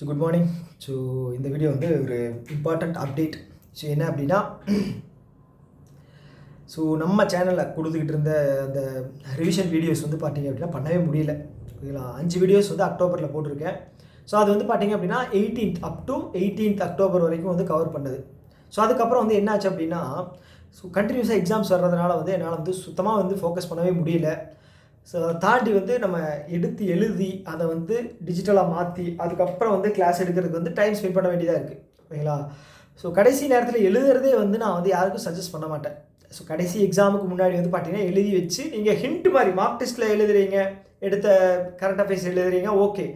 Good morning. So இந்த video வந்து ஒரு இம்பார்ட்டண்ட் அப்டேட். ஸோ என்ன அப்படின்னா, ஸோ நம்ம சேனலில் கொடுத்துக்கிட்டு இருந்த அந்த ரிவிஷன் வீடியோஸ் வந்து பார்த்தீங்க அப்படின்னா பண்ணவே முடியல. ஓகேங்களா, 5 வீடியோஸ் வந்து அக்டோபரில் போட்டிருக்கேன். ஸோ அது வந்து பார்த்தீங்க அப்படின்னா 18th up to 18th October வரைக்கும் வந்து கவர் பண்ணது. ஸோ அதுக்கப்புறம் வந்து என்னாச்சு அப்படின்னா, ஸோ கண்டினியூஸாக எக்ஸாம்ஸ் வர்றதுனால வந்து என்னால் வந்து சுத்தமாக வந்து ஃபோக்கஸ் பண்ணவே முடியல. ஸோ அதை தாண்டி வந்து நம்ம எடுத்து எழுதி அதை வந்து டிஜிட்டலாக மாற்றி அதுக்கப்புறம் வந்து கிளாஸ் எடுக்கிறதுக்கு வந்து டைம் ஸ்பெண்ட் பண்ண வேண்டியதாக இருக்குது. ஓகேங்களா, ஸோ கடைசி நேரத்தில் எழுதுறதே வந்து நான் வந்து யாருக்கும் சஜஸ்ட் பண்ண மாட்டேன். ஸோ கடைசி எக்ஸாமுக்கு முன்னாடி வந்து பார்த்தீங்கன்னா எழுதி வச்சு நீங்கள் ஹிண்ட் மாதிரி மார்க் டெஸ்ட்டில் எழுதுறீங்க, எடுத்த கரண்ட் அஃபேர்ஸ் எழுதுறீங்க, ஓகே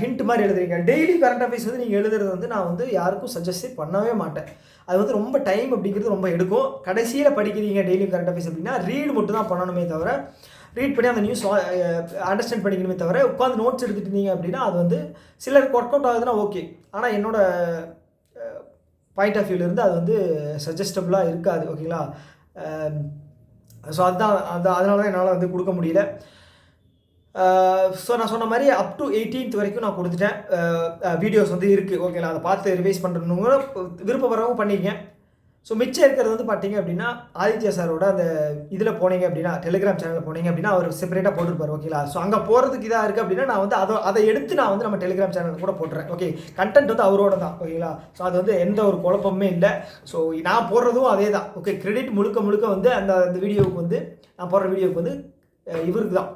ஹிண்ட் மாதிரி எழுதுறீங்க. டெய்லி கரண்ட் அஃபேர்ஸ் வந்து நீங்கள் எழுதுறது வந்து நான் வந்து யாருக்கும் சஜஸ்டே பண்ணவே மாட்டேன். அது வந்து ரொம்ப டைம் அப்படிங்கிறது ரொம்ப எடுக்கும். கடைசியில் படிக்கிறீங்க டெய்லி கரண்ட் அஃபேர்ஸ் அப்படின்னா ரீடு மட்டும் தான் பண்ணணுமே தவிர, ரீட் பண்ணி அந்த நியூஸ் அண்டர்ஸ்டாண்ட் பண்ணிக்கணுமே தவிர உட்காந்து நோட்ஸ் எடுத்துகிட்டு இருந்தீங்க அப்படின்னா அது வந்து சிலருக்கு ஒர்க் அவுட் ஆகுதுன்னா ஓகே. ஆனால் என்னோட பாயிண்ட் ஆஃப் வியூலேருந்து அது வந்து சஜஸ்டபுளாக இருக்காது. ஓகேங்களா, ஸோ அதனால தான் என்னால் வந்து கொடுக்க முடியல. ஸோ நான் சொன்ன மாதிரி அப் டு 18th வரைக்கும் நான் கொடுத்துட்டேன். வீடியோஸ் வந்து இருக்குது. ஓகேங்களா, அதை பார்த்து ரிவைஸ் பண்ணுறவங்க விருப்பப்படுறவங்க பண்ணிக்கங்க. ஸோ மிச்சம் இருக்கிறது வந்து பார்த்தீங்க அப்படின்னா ஆதித்யா சாரோட அந்த இதில் போனீங்க அப்படின்னா டெலிகிராம் சேனலில் போனீங்க அப்படின்னா அவர் செப்பரேட்டாக போட்டுருப்பார். ஓகேங்களா, ஸோ அங்கே போகிறதுக்கு இதாக இருக்குது அப்படின்னா நான் வந்து அதை எடுத்து நான் வந்து நம்ம டெலிகிராம் சேனலில் கூட போட்டுறேன். ஓகே, கண்டென்ட் வந்து அவரோட தான். ஓகேங்களா, ஸோ அது வந்து எந்த ஒரு குழப்பமே இல்லை. ஸோ நான் போடுறதும் அதே தான். ஓகே, கிரெடிட் முழுக்க வந்து அந்த வீடியோவுக்கு வந்து நான் போடுற வீடியோவுக்கு வந்து இவருக்கு தான்.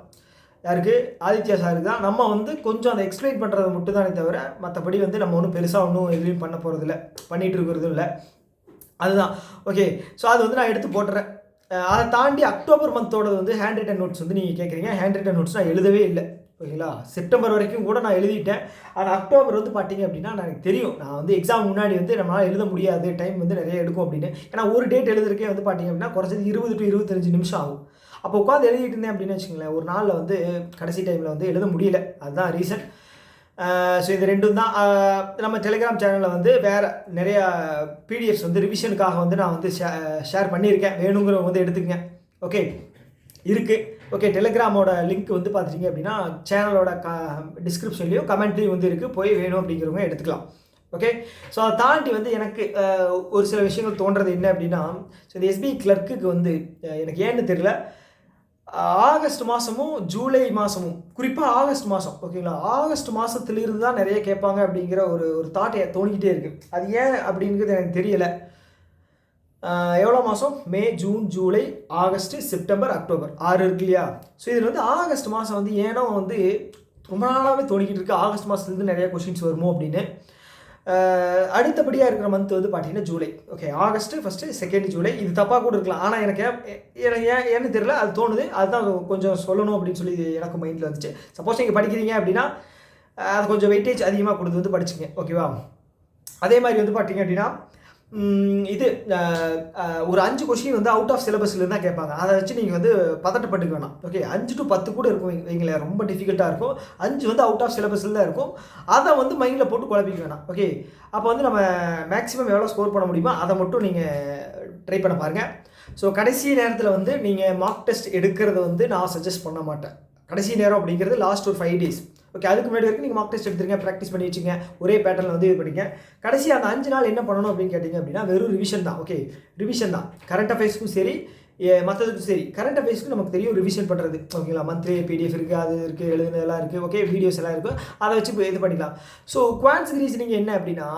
யாருக்கு? ஆதித்யா சாருக்கு தான். நம்ம வந்து கொஞ்சம் அதை எக்ஸ்பிளைன் பண்ணுறது மட்டும் தானே தவிர மற்றபடி வந்து நம்ம ஒன்றும் பெருசாக ஒன்றும் எதுவும் பண்ண போகிறதில்ல, பண்ணிகிட்டு இருக்கிறதும் இல்லை. அதுதான். ஓகே, ஸோ அது வந்து நான் எடுத்து போட்டுறேன். அதை தாண்டி அக்டோபர் மந்தோட வந்து ஹேண்ட் ரிட்டன் நோட்ஸ் வந்து நீங்கள் கேட்குறீங்க. ஹேண்ட் ரிட்டன் நோட்ஸ் நான் எழுதவே இல்லை. ஓகேங்களா, செப்டம்பர் வரைக்கும் கூட நான் எழுதிட்டேன். ஆனால் அக்டோபர் வந்து பார்த்தீங்க அப்படின்னா எனக்கு தெரியும் நான் வந்து எக்ஸாம் முன்னாடி வந்து நம்மளால் எழுத முடியாது, டைம் வந்து நிறைய எடுக்கும் அப்படின்னு. ஏன்னா ஒரு டேட் எழுதுறதுக்கே வந்து பார்த்தீங்க அப்படின்னா குறைஞ்சது 20 to 25 நிமிஷம் ஆகும். அப்போ உட்காந்து எழுதிட்டு இருந்தேன் அப்படின்னு வச்சுங்களேன், ஒரு நாளில் வந்து கடைசி டைமில் வந்து எழுத முடியல. அதுதான் ரீசன். ஸோ இது ரெண்டும் தான். நம்ம டெலிகிராம் சேனலில் வந்து வேறு நிறையா பிடிஎஃப்ஸ் வந்து ரிவிஷனுக்காக வந்து நான் வந்து ஷேர் பண்ணியிருக்கேன். வேணுங்கிறவங்க வந்து எடுத்துக்கங்க. ஓகே, இருக்குது. ஓகே, டெலிகிராமோட லிங்க் வந்து பார்த்துட்டிங்க அப்படின்னா சேனலோட டிஸ்கிரிப்ஷன்லேயும் கமெண்ட்லேயும் வந்து இருக்குது. போய் வேணும் அப்படிங்கிறவங்க எடுத்துக்கலாம். ஓகே, ஸோ அதை தாண்டி வந்து எனக்கு ஒரு சில விஷயங்கள் தோன்றது என்ன அப்படின்னா, ஸோ இந்த எஸ்பிஐ கிளர்க்குக்கு வந்து எனக்கு ஏன்னு தெரியல, ஆகஸ்ட் மாதமும் ஜூலை மாதமும், குறிப்பாக ஆகஸ்ட் மாதம், ஓகேங்களா, ஆகஸ்ட் மாதத்துலேருந்து தான் நிறைய கேட்பாங்க அப்படிங்கிற ஒரு தாட்டை தோணிக்கிட்டே இருக்குது. அது ஏன் அப்படிங்கிறது எனக்கு தெரியலை. எவ்வளோ மாதம்? மே, ஜூன், ஜூலை, ஆகஸ்ட்டு, செப்டம்பர், அக்டோபர், 6 இருக்கு இல்லையா? ஸோ இதில் வந்து ஆகஸ்ட் மாதம் வந்து ஏன்னா வந்து ரொம்ப நாளாகவே தோணிக்கிட்டு இருக்குது ஆகஸ்ட் மாதத்துலேருந்து நிறைய கொஷின்ஸ் வருமோ அப்படின்னு. அடுத்தபடியாக இருக்கிற மந்த் வந்து பார்த்தீங்கன்னா July. Okay, August first, second July. இது தப்பாக கூட இருக்கலாம். ஆனால் எனக்கு ஏன்னு தெரியல, அது தோணுது. அதுதான் கொஞ்சம் சொல்லணும் அப்படின்னு சொல்லி எனக்கு மைண்டில் வந்துச்சு. சப்போஸ் நீங்கள் படிக்கிறீங்க அப்படின்னா அது கொஞ்சம் வெயிட்டேஜ் அதிகமாக கொடுத்து வந்து படிச்சுங்க. ஓகேவா, அதே மாதிரி வந்து பார்த்தீங்க அப்படின்னா இது ஒரு 5 கொஷின் வந்து அவுட் ஆஃப் சிலபஸ்லேருந்து தான் கேட்பாங்க. அதை வச்சு நீங்கள் வந்து பதட்டப்பட்டுக்க வேணாம். ஓகே, 5 to 10 கூட இருக்கும் வைங்களேன், ரொம்ப டிஃபிகல்ட்டாக இருக்கும். 5 வந்து அவுட் ஆஃப் சிலபஸில் தான் இருக்கும். அதை வந்து மைண்டில் போட்டு குழப்பிக்க வேணாம். ஓகே, அப்போ வந்து நம்ம மேக்ஸிமம் எவ்வளோ ஸ்கோர் பண்ண முடியுமோ அதை மட்டும் நீங்கள் ட்ரை பண்ண பாருங்கள். ஸோ கடைசி நேரத்தில் வந்து நீங்கள் மார்க் டெஸ்ட் எடுக்கிறத வந்து நான் சஜஸ்ட் பண்ண மாட்டேன். கடைசி நேரம் அப்படிங்கிறது லாஸ்ட் ஒரு 5 days. ஓகே, அதுக்கு முன்னாடி வரைக்கும் நீங்கள் மார்க் டெஸ்ட் எடுத்துருங்க, ப்ராக்டிஸ் பண்ணி வச்சுங்க, ஒரே பேட்டர்னில் வந்து இது பண்ணிங்க. கடைசி அந்த 5 நாள் என்ன பண்ணணும் அப்படின்னு கேட்டிங்க அப்படின்னா வெறும் ரிவிஷன் தான். ஓகே, ரிவிஷன் தான். கரண்ட் அஃபேர்ஸ்க்கும் சரி, மற்றதுக்கும் சரி. கரண்ட் அஃபேர்ஸ்க்கு நமக்கு தெரியும் ரிவிஷன் பண்ணுறது. ஓகேங்களா, மந்த்லி பிடிஎஃப் இருக்குது, அது இருக்குது, எழுதுனதெல்லாம் இருக்குது. ஓகே, வீடியோஸ் எல்லாம் இருக்குது, அதை வச்சு இது பண்ணிக்கலாம். ஸோ குவான்ஸுக்கு ரீசனிங் என்ன அப்படின்னா,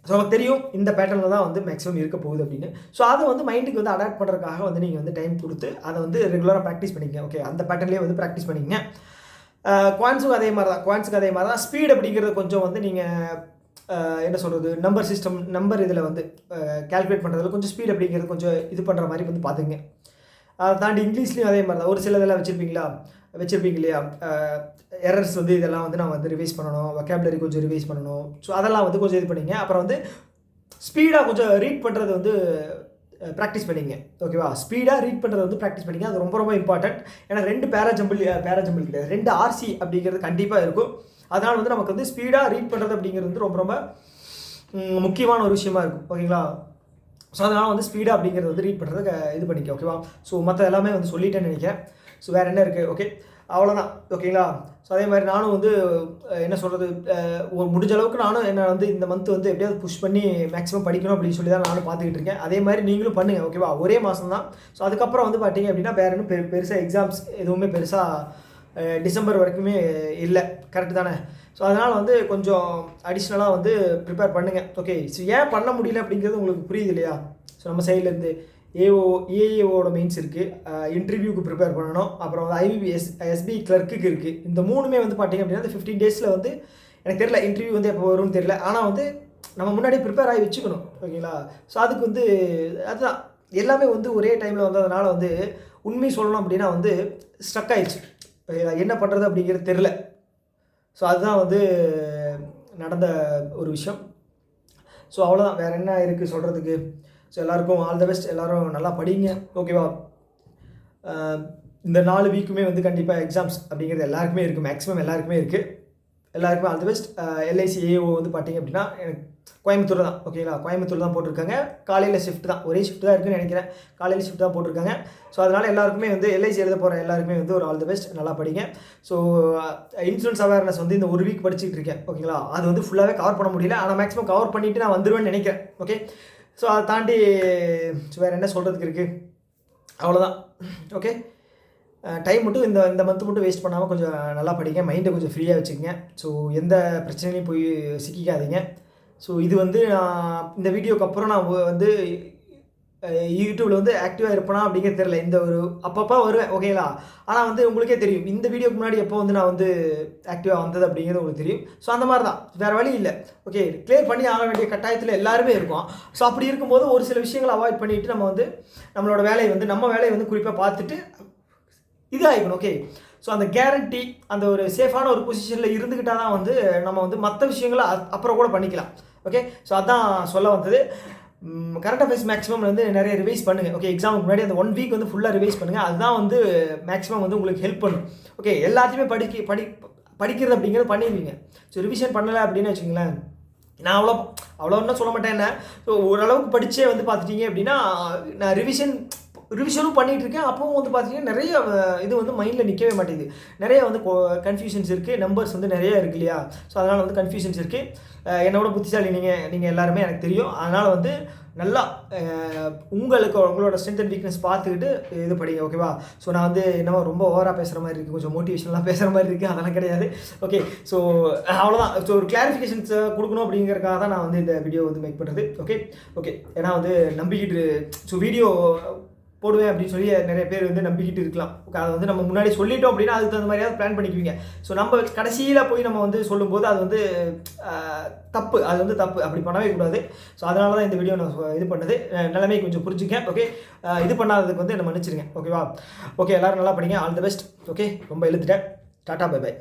ஸோ நமக்கு தெரியும் இந்த பேட்டர்னில் தான் வந்து மேக்ஸிமம் இருக்க போகுது அப்படின்னு. ஸோ அதை வந்து மைண்டுக்கு வந்து அடாப்ட் பண்ணுறதுக்காக வந்து நீங்கள் வந்து டைம் கொடுத்து அதை வந்து ரெகுலராக ப்ராக்டிஸ் பண்ணிக்கங்க. ஓகே, அந்த பேட்டர்லேயே வந்து ப்ராக்டிஸ் பண்ணிக்கங்க. குவான்ஸுக்கும் அதே மாதிரி தான். ஸ்பீட் அப்படிங்கிறது கொஞ்சம் வந்து நீங்கள் என்ன சொல்கிறது, நம்பர் சிஸ்டம், நம்பர் இதில் வந்து கேல்குலேட் பண்ணுறதுல கொஞ்சம் ஸ்பீட் அப்படிங்கிறது கொஞ்சம் இது பண்ணுற மாதிரி வந்து பார்த்துங்க. அதை தாண்டி இங்கிலீஷ்லேயும் அதே மாதிரி தான். ஒரு சில இதெல்லாம் வச்சுருப்பீங்க இல்லையா, எரர்ஸ் வந்து இதெல்லாம் வந்து நான் வந்து ரிவைஸ் பண்ணணும், வொக்காபுலரி கொஞ்சம் ரிவைஸ் பண்ணணும். ஸோ அதெல்லாம் வந்து கொஞ்சம் இது பண்ணிங்க. அப்புறம் வந்து ஸ்பீடாக கொஞ்சம் ரீட் பண்ணுறது வந்து ப்ராக்டிஸ் பண்ணிங்க. ஓகேவா, ஸ்பீடாக ரீட் பண்ணுறது வந்து ப்ராக்டிஸ் பண்ணிங்க. அது ரொம்ப ரொம்ப இம்பார்ட்டன்ட். எனக்கு 2 பேராஜம்பிள் கிடையாது, 2 ஆர்சி அப்படிங்கிறது கண்டிப்பாக இருக்கும். அதனால் வந்து நமக்கு வந்து ஸ்பீடாக ரீட் பண்ணுறது அப்படிங்கிறது வந்து ரொம்ப ரொம்ப முக்கியமான ஒரு விஷயமா இருக்கும். ஓகேங்களா, ஸோ அதனால் வந்து ஸ்பீடாக அப்படிங்கிறது வந்து ரீட் பண்ணுறதுக்கு இது பண்ணிக்க. ஓகேவா, ஸோ மற்ற எல்லாமே வந்து சொல்லிட்டேன்னு நினைக்கிறேன். ஸோ வேறு என்ன இருக்குது? ஓகே, அவ்வளோதான் ஓகேங்களா. ஸோ அதே மாதிரி நானும் வந்து என்ன சொல்கிறது, முடிஞ்ச அளவுக்கு நானும் என்ன வந்து இந்த மந்த் வந்து எப்படியாவது புஷ் பண்ணி மேக்ஸிமம் படிக்கணும் அப்படின்னு சொல்லி தான் நானும் பார்த்துக்கிட்டு இருக்கேன். அதே மாதிரி நீங்களும் பண்ணுங்கள் ஓகேவா. ஒரே மாதம் தான். ஸோ அதுக்கப்புறம் வந்து பார்த்தீங்க அப்படின்னா வேறு இன்னும் பெருசாக எக்ஸாம்ஸ் எதுவுமே பெருசாக டிசம்பர் வரைக்குமே இல்லை, கரெக்டு தானே. ஸோ அதனால் வந்து கொஞ்சம் அடிஷ்னலாக வந்து ப்ரிப்பேர் பண்ணுங்கள் ஓகே. ஸோ ஏன் பண்ண முடியல அப்படிங்கிறது உங்களுக்கு புரியுது இல்லையா. ஸோ நம்ம சைட்லேருந்து ஏஏஓட மெயின்ஸ் இருக்குது, இன்டர்வியூக்கு ப்ரிப்பேர் பண்ணணும், அப்புறம் வந்து ஐபிபிஎஸ் எஸ்பி கிளர்க்குக்கு இருக்குது. இந்த 3மே வந்து பார்த்திங்க அப்படின்னா இந்த 15 டேஸில் வந்து எனக்கு தெரியல இன்டர்வியூ வந்து எப்போ வரும்னு தெரியல. ஆனால் வந்து நம்ம முன்னாடியே ப்ரிப்பேர் ஆகி வச்சுக்கணும் ஓகேங்களா. ஸோ அதுக்கு வந்து அதுதான் எல்லாமே வந்து ஒரே டைமில் வந்ததுனால வந்து உண்மை சொல்லணும் அப்படின்னா வந்து ஸ்ட்ரக் ஆயிடுச்சு ஓகேங்களா. என்ன பண்ணுறது அப்படிங்கிறது தெரில. ஸோ அதுதான் வந்து நடந்த ஒரு விஷயம். ஸோ அவ்வளோதான், வேறு என்ன இருக்குது சொல்கிறதுக்கு. ஸோ எல்லாருக்கும் ஆல் த பெஸ்ட், எல்லோரும் நல்லா படிங்க ஓகேவா. இந்த 4 வீக்குமே வந்து கண்டிப்பாக எக்ஸாம்ஸ் அப்படிங்கிறது எல்லாருக்குமே இருக்குது, மேக்ஸிமம் எல்லாருக்குமே இருக்குது. எல்லாருக்குமே all the best. LIC AO வந்து பார்த்திங்க அப்படின்னா எனக்கு கோயம்புத்தூர் தான் ஓகேங்களா. கோயம்புத்தூர் தான் போட்டிருக்காங்க. காலையில் ஷிஃப்ட் தான், ஒரே ஷிஃப்ட் தான் இருக்குன்னு நினைக்கிறேன். காலையில் ஷிஃப்ட் தான் போட்டிருக்காங்க. ஸோ அதனால் எல்லாருக்குமே வந்து எல்ஐசி எழுத போகிற எல்லாருக்குமே வந்து ஒரு ஆல் தி பெஸ்ட், நல்லா படிங்க. ஸோ இன்சூரன்ஸ் அவேர்னஸ் வந்து இந்த 1 வீக் படிச்சுட்டு இருக்கேன் ஓகேங்களா. அது வந்து ஃபுல்லாகவே கவர் பண்ண முடியல, ஆனால் மேக்ஸிமம் கவர் பண்ணிவிட்டு நான் வந்துடுவேன்னு நினைக்கிறேன் ஓகே. ஸோ அதை தாண்டி வேறு என்ன சொல்கிறதுக்கு இருக்குது, அவ்வளோதான் ஓகே. டைம் மட்டும் இந்த மந்த் மட்டும் வேஸ்ட் பண்ணாமல் கொஞ்சம் நல்லா படிங்க, மைண்டை கொஞ்சம் ஃப்ரீயாக வச்சுக்கோங்க. ஸோ எந்த பிரச்சனையும் போய் சிக்கிக்காதீங்க. ஸோ இது வந்து நான் இந்த வீடியோக்கு அப்புறம் நான் வந்து யூடியூப்பில் வந்து ஆக்டிவாக இருப்பேனா அப்படிங்கிறது தெரியல. இந்த ஒரு அப்பப்போ வருவேன் ஓகேங்களா. ஆனால் வந்து உங்களுக்கே தெரியும் இந்த வீடியோக்கு முன்னாடி எப்போ வந்து நான் வந்து ஆக்டிவாக வந்தது அப்படிங்கிறது உங்களுக்கு தெரியும். ஸோ அந்த மாதிரி தான், வேறு வழி இல்லை ஓகே. கிளியர் பண்ணி ஆக வேண்டிய கட்டாயத்தில் எல்லாருமே இருக்கும். ஸோ அப்படி இருக்கும்போது ஒரு சில விஷயங்களை அவாய்ட் பண்ணிவிட்டு நம்ம வந்து நம்மளோட வேலையை வந்து நம்ம வேலையை வந்து குறிப்பாக பார்த்துட்டு இது ஆகிக்கணும் ஓகே. ஸோ அந்த கேரண்டி அந்த ஒரு சேஃபான ஒரு பொசிஷனில் இருந்துக்கிட்டால் தான் வந்து நம்ம வந்து மற்ற விஷயங்களை அப்புறம் கூட பண்ணிக்கலாம் ஓகே. ஸோ அதான் சொல்ல வந்தது. கரண்ட் அஃபேர்ஸ் மேக்ஸிமம் வந்து நிறைய ரிவைஸ் பண்ணுங்கள் ஓகே. எக்ஸாமுக்கு முன்னாடி அந்த 1 வீக் வந்து ஃபுல்லாக ரிவைஸ் பண்ணுங்கள். அதுதான் வந்து மேக்ஸிமம் வந்து உங்களுக்கு ஹெல்ப் பண்ணும் ஓகே. எல்லாத்தையுமே படிக்கிறது அப்படிங்கிறது பண்ணிடுவீங்க. ஸோ ரிவிஷன் பண்ணலை அப்படின்னு வச்சுங்களேன், நான் அவ்வளோ இன்னும் சொல்ல மாட்டேன் என்ன. ஸோ ஓரளவுக்கு படித்தே வந்து பார்த்துட்டீங்க அப்படின்னா நான் ரிவிஷனும் பண்ணிகிட்டு இருக்கேன். அப்பவும் வந்து பார்த்தீங்கன்னா நிறைய இது வந்து மைண்டில் நிற்கவே மாட்டேங்குது. நிறைய வந்து கன்ஃபியூஷன்ஸ் இருக்குது, நம்பர்ஸ் வந்து நிறைய இருக்குது இல்லையா. ஸோ அதனால் வந்து கன்ஃபியூஷன்ஸ் இருக்குது. என்னோட புத்திசாலி நீங்கள் எல்லாருமே எனக்கு தெரியும். அதனால் வந்து நல்லா உங்களோட ஸ்ட்ரென்த் அண்ட் வீக்னஸ் பார்த்துக்கிட்டு இது படிங்க ஓகேவா. ஸோ நான் வந்து என்னமோ ரொம்ப ஓவராக பேசுகிற மாதிரி இருக்குது, கொஞ்சம் மோட்டிவேஷனலாக பேசுகிற மாதிரி இருக்குது, அதெல்லாம் கிடையாது ஓகே. ஸோ அவ்வளோதான். ஸோ ஒரு கிளாரிஃபிகேஷன்ஸ் கொடுக்கணும் அப்படிங்கிறதுக்காக தான் நான் வந்து இந்த வீடியோ வந்து மேக் பண்ணுறது ஓகே. ஏன்னா வந்து நம்பிக்கிட்டு ஸோ வீடியோ போடுவேன் அப்படின்னு சொல்லி நிறைய பேர் வந்து நம்பிக்கிட்டு இருக்கலாம். அதை வந்து நம்ம முன்னாடி சொல்லிட்டோம் அப்படின்னா அதுக்கு தகுந்த மாதிரியாவது பிளான் பண்ணிக்குவீங்க. ஸோ நம்ம கடைசியில் போய் நம்ம வந்து சொல்லும்போது அது வந்து தப்பு, அது வந்து தப்பு, அப்படி பண்ணவே கூடாது. ஸோ அதனால தான் இந்த வீடியோ நான் இது பண்ணது. நிலைமை கொஞ்சம் புரிஞ்சுக்கேன் ஓகே. இது பண்ணாததுக்கு வந்து என்ன மன்னிச்சிருங்க ஓகேவா. ஓகே, எல்லோரும் நல்லா படிங்க, ஆல் தி பெஸ்ட் ஓகே. ரொம்ப எழுத்துட்டேன், டாட்டா பை பை.